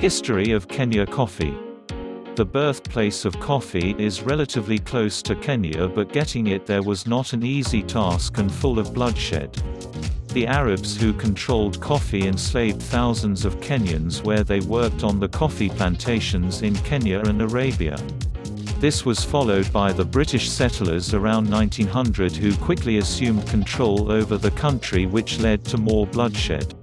History of Kenya coffee. The birthplace of coffee is relatively close to Kenya, but getting it there was not an easy task and full of bloodshed. The Arabs who controlled coffee enslaved thousands of Kenyans where they worked on the coffee plantations in Kenya and Arabia. This was followed by the British settlers around 1900 who quickly assumed control over the country, which led to more bloodshed.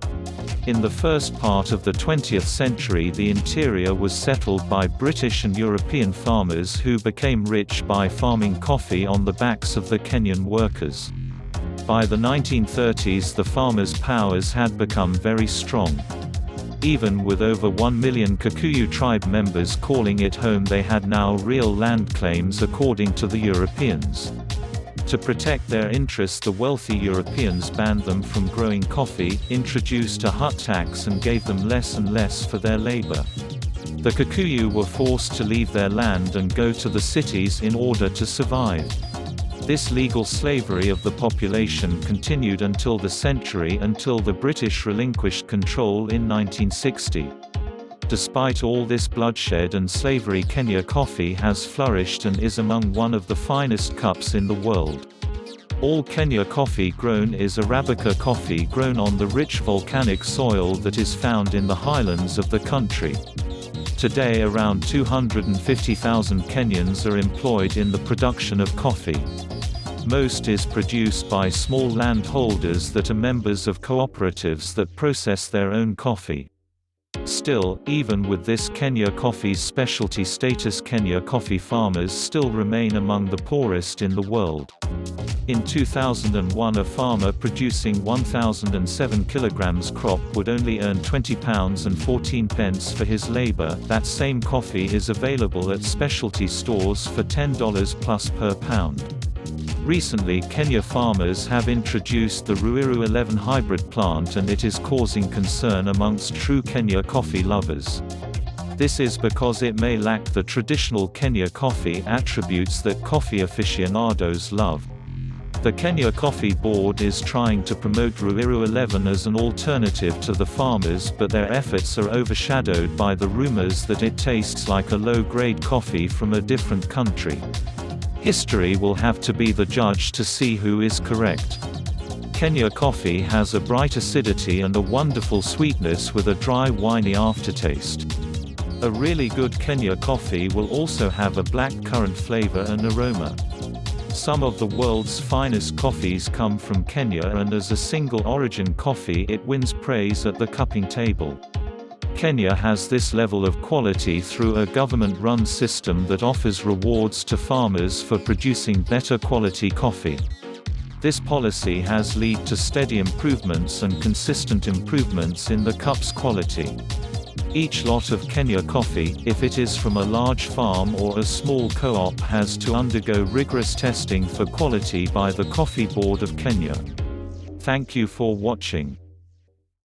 In the first part of the 20th century, the interior was settled by British and European farmers who became rich by farming coffee on the backs of the Kenyan workers. By the 1930s, the farmers' powers had become very strong. Even with over 1 million Kikuyu tribe members calling it home, they had now real land claims according to the Europeans. To protect their interests, the wealthy Europeans banned them from growing coffee, introduced a hut tax and gave them less and less for their labor. The Kikuyu were forced to leave their land and go to the cities in order to survive. This legal slavery of the population continued until the British relinquished control in 1960. Despite all this bloodshed and slavery, Kenya coffee has flourished and is among one of the finest cups in the world. All Kenya coffee grown is Arabica coffee grown on the rich volcanic soil that is found in the highlands of the country. Today around 250,000 Kenyans are employed in the production of coffee. Most is produced by small landholders that are members of cooperatives that process their own coffee. Still, even with this Kenya coffee's specialty status, Kenya coffee farmers still remain among the poorest in the world. In 2001, a farmer producing 1,007 kilograms crop would only earn £20.14 for his labor. That same coffee is available at specialty stores for $10 plus per pound. Recently, Kenya farmers have introduced the Ruiru 11 hybrid plant, and it is causing concern amongst true Kenya coffee lovers. This is because it may lack the traditional Kenya coffee attributes that coffee aficionados love. The Kenya Coffee Board is trying to promote Ruiru 11 as an alternative to the farmers, but their efforts are overshadowed by the rumors that it tastes like a low-grade coffee from a different country. History will have to be the judge to see who is correct. Kenya coffee has a bright acidity and a wonderful sweetness with a dry, winey aftertaste. A really good Kenya coffee will also have a black currant flavor and aroma. Some of the world's finest coffees come from Kenya, and as a single origin coffee it wins praise at the cupping table. Kenya has this level of quality through a government-run system that offers rewards to farmers for producing better quality coffee. This policy has led to steady improvements and consistent improvements in the cup's quality. Each lot of Kenya coffee, if it is from a large farm or a small co-op, has to undergo rigorous testing for quality by the Coffee Board of Kenya. Thank you for watching.